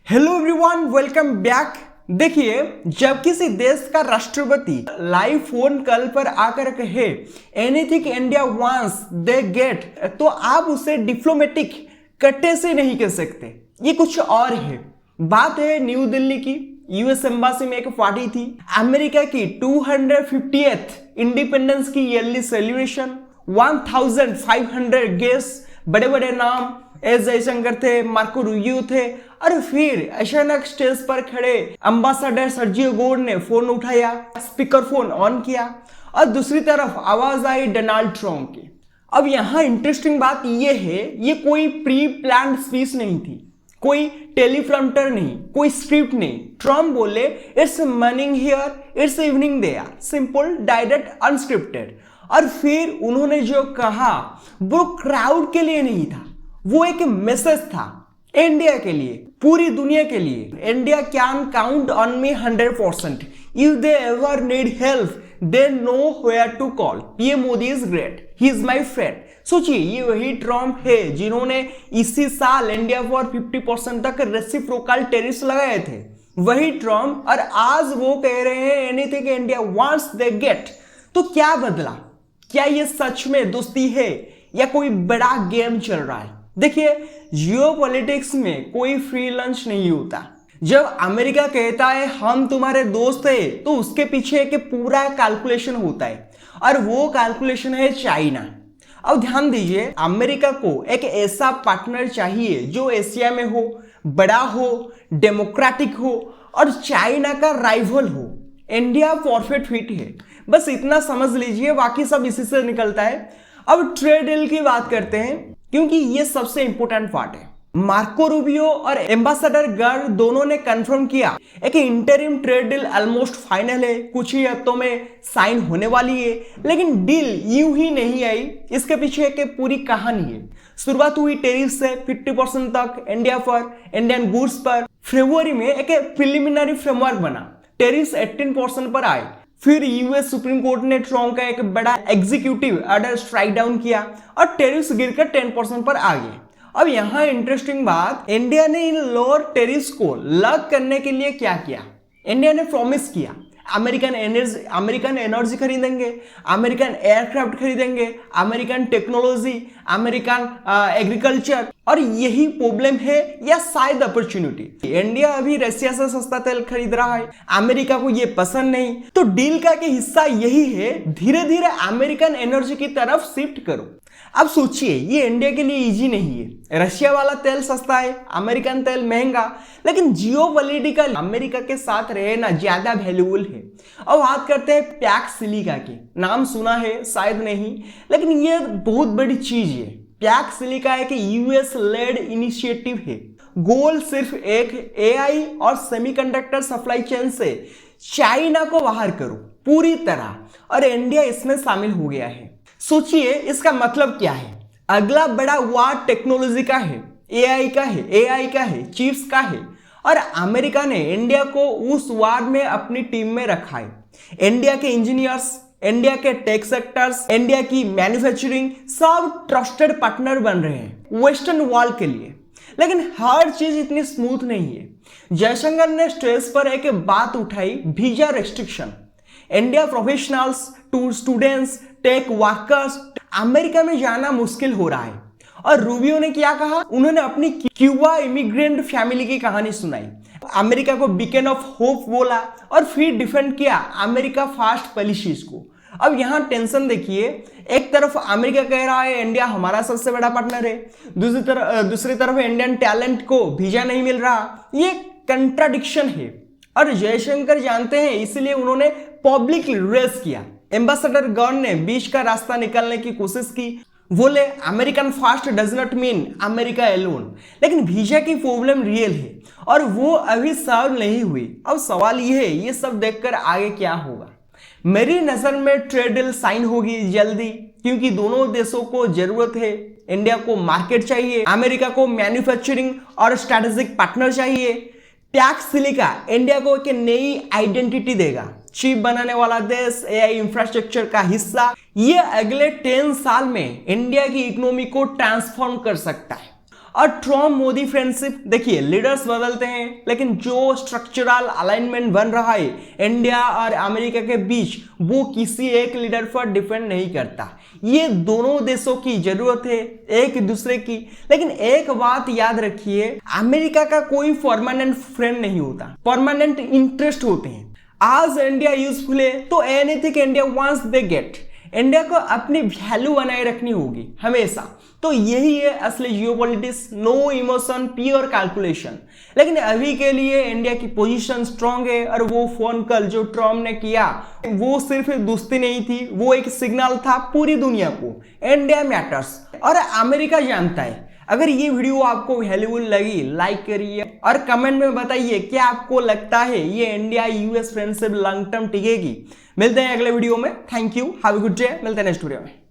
Hello everyone, welcome back. देखिए, जब किसी देश का राष्ट्रपति लाइव फोन कॉल पर आकर कहे anything India wants they get, तो आप उसे डिप्लोमेटिक कट्टे से नहीं कह सकते। ये कुछ और है। बात है न्यू दिल्ली की। यूएस एम्बासी में एक पार्टी थी। अमेरिका की 250th इंडिपेंडेंस की ईयरली सेलिब्रेशन। 1500 गेस्ट, बड़े बड़े नाम, एस जयशंकर थे, मार्को रूबियो थे। और फिर अचानक स्टेज पर खड़े एम्बेसडर सर्जियो गोड ने फोन उठाया, स्पीकर फोन ऑन किया और दूसरी तरफ आवाज आई डोनाल्ड ट्रम्प की। अब यहां इंटरेस्टिंग बात यह है, ये कोई प्री प्लान्ड स्पीच नहीं थी, कोई टेलीप्रॉम्प्टर नहीं, कोई स्क्रिप्ट नहीं। ट्रम्प बोले it's morning here, it's evening there, simple, direct, unscripted. और फिर उन्होंने जो कहा वो क्राउड के लिए नहीं था, वो एक मैसेज था इंडिया के लिए, पूरी दुनिया के लिए। India can count on me 100%। If they ever need help they know where to call. PM Modi is great, he is my friend. सोचिए, ये वही ट्रम्प है जिन्होंने इसी साल इंडिया पर 50% तक रेसिप्रोकल टैरिफ्स लगाए थे। वही ट्रम्प, और आज वो कह रहे हैं anything India wants they get. तो क्या बदला? क्या ये सच में दोस्ती है या कोई बड़ा गेम चल रहा है? देखिए, जियोपॉलिटिक्स में कोई फ्री लंच नहीं होता। जब अमेरिका कहता है हम तुम्हारे दोस्त है, तो उसके पीछे एक पूरा कैलकुलेशन होता है, और वो कैलकुलेशन है चाइना। अब ध्यान दीजिए, अमेरिका को एक ऐसा पार्टनर चाहिए जो एशिया में हो, बड़ा हो, डेमोक्रेटिक हो और चाइना का राइवल हो। इंडिया परफेक्ट फिट है, बस इतना समझ लीजिए, बाकी सब इसी से निकलता है। अब ट्रेड डील की बात करते हैं, क्योंकि ये सबसे इंपॉर्टेंट पार्ट है। मार्को रूबियो और एम्बेसडर गर्ड दोनों ने कंफर्म किया एक interim trade deal almost final है, कुछ ही हफ्तों में साइन होने वाली है। लेकिन डील यूं ही नहीं आई, इसके पीछे एक पूरी कहानी है। शुरुआत हुई टैरिफ से 50% तक इंडिया पर, इंडियन गुड्स पर। फरवरी में एक प्रिलिमिनरी फ्रेमवर्क बना, टैरिफ 18% पर आए। फिर यूएस सुप्रीम कोर्ट ने ट्रम्प का एक बड़ा एग्जीक्यूटिव ऑर्डर स्ट्राइक डाउन किया और टैरिफ्स गिरकर 10% पर आ गए। अब यहां इंटरेस्टिंग बात, इंडिया ने इन लोअर टैरिफ्स को लग करने के लिए क्या किया? इंडिया ने प्रॉमिस किया अमेरिकन एनर्जी खरीदेंगे, अमेरिकन एयरक्राफ्ट खरीदेंगे, अमेरिकन टेक्नोलॉजी, अमेरिकन एग्रीकल्चर। और यही प्रॉब्लम है या शायद अपॉर्चुनिटी। इंडिया अभी रशिया से सस्ता तेल खरीद रहा है, अमेरिका को ये पसंद नहीं। तो डील का के हिस्सा यही है, धीरे धीरे अमेरिकन एनर्जी की तरफ शिफ्ट करो। अब सोचिए, ये इंडिया के लिए इजी नहीं है। रशिया वाला तेल सस्ता है, अमेरिकन तेल महंगा, लेकिन जियोपॉलिटिकल अमेरिका के साथ रहना ज्यादा वैल्यूएबल है। अब बात करते हैं पैक्स सिलिका की। नाम सुना है शायद नहीं, लेकिन ये बहुत बड़ी चीज है। पैक्स सिलिका एक यूएस लेड इनिशिएटिव है। गोल सिर्फ एक, एआई और सेमीकंडक्टर सप्लाई चेन से चाइना को बाहर करो पूरी तरह, और इंडिया इसमें शामिल हो गया है। सोचिए, इसका मतलब क्या है? अगला बड़ा वार टेक्नोलॉजी का है, एआई का है, चिप्स का है, और अमेरिका ने इंडिया को उस वार में अपनी टीम में रखा है। इंडिया के इंजीनियर्स, इंडिया के टेक सेक्टर्स, इंडिया की मैन्युफैक्चरिंग सब ट्रस्टेड पार्टनर बन रहे हैं वेस्टर्न वर्ल्ड के लिए। लेकिन हर चीज इतनी स्मूथ नहीं है। जयशंकर ने स्टेज पर एक बात उठाई, visa restriction. India professionals, tour students, tech workers America में जाना मुश्किल हो रहा है। और रूबियो ने क्या कहा? उन्होंने अपनी क्यूबा इमिग्रेंट फैमिली की कहानी सुनाई, अमेरिका को बीकन ऑफ होप बोला, और फिर डिफेंड किया अमेरिका फास्ट पॉलिसीज को। अब यहां टेंशन देखिए, एक तरफ अमेरिका कह रहा है इंडिया हमारा सबसे बड़ा पार्टनर है, दूसरी तरफ इंडियन टैलेंट को वीजा नहीं मिल रहा। ये कंट्राडिक्शन है, और जयशंकर जानते हैं, इसलिए उन्होंने पब्लिक रेस किया। एम्बेसडर गर्ड ने बीच का रास्ता निकालने की कोशिश की, बोले American fast does not mean America alone. लेकिन वीजा की प्रॉब्लम रियल है, और वो अभी सॉल्व नहीं हुई। अब सवाल ये है, ये सब देखकर आगे क्या होगा? मेरी नजर में ट्रेड डील साइन होगी जल्दी, क्योंकि दोनों देशों को जरूरत है। इंडिया को मार्केट चाहिए, अमेरिका को मैन्युफैक्चरिंग और स्ट्रेटेजिक पार्टनर चाहिए। पैक्स सिलिका इंडिया को एक नई आइडेंटिटी देगा, चिप बनाने वाला देश, एआई इंफ्रास्ट्रक्चर का हिस्सा। ये अगले 10 साल में इंडिया की इकोनॉमी को ट्रांसफॉर्म कर सकता है। और ट्रम्प मोदी फ्रेंडशिप, देखिए लीडर्स बदलते हैं लेकिन जो स्ट्रक्चरल अलाइनमेंट बन रहा है इंडिया और अमेरिका के बीच वो किसी एक लीडर पर डिपेंड नहीं करता। ये दोनों देशों की जरूरत है एक दूसरे की। लेकिन एक बात याद रखिए, अमेरिका का कोई परमानेंट फ्रेंड नहीं होता, परमानेंट इंटरेस्ट होते हैं। आज इंडिया यूजफुल है तो anything India wants they get. India को अपनी वैल्यू बनाए रखनी होगी हमेशा। तो यही है असली geopolitics, no emotion, pure calculation. लेकिन अभी के लिए इंडिया की पोजीशन स्ट्रांग है और वो फोन कॉल जो ट्रम्प ने किया वो सिर्फ दोस्ती नहीं थी, वो एक सिग्नल था पूरी दुनिया को, इंडिया मैटर्स। और अमेरिका जानता है। अगर ये वीडियो आपको वैल्यूबल लगी लाइक करिए और कमेंट में बताइए क्या आपको लगता है ये India US friendship long term टिकेगी। मिलते हैं अगले वीडियो में। Thank you, have a good day. मिलते हैं नेक्स्ट वीडियो में।